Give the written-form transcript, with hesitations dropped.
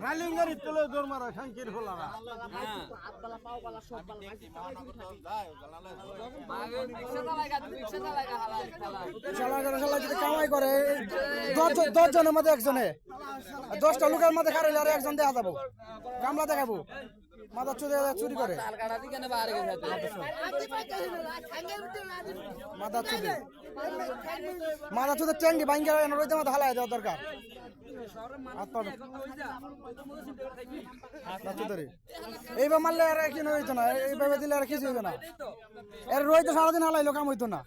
রালিং গাড়ি তোলে দৌড় মারা খাঙ্কির ফোলারা কামাই করে 10 জনের মধ্যে একজনে 10টা লোকের মধ্যে খারাইলে আর একজন দেখা যাবো কামলা দেখাবো মাথা চুরি করে মাথা চুদে টেঙ্গি ভাঙ্গা রইতে মাথা হালাই দেওয়া দরকার এইবার মারলে আর কি হইতো না এইভাবে দিলে আর কিছু হইতো না এর রইতে সারাদিন হালাইলো কাম হইতো না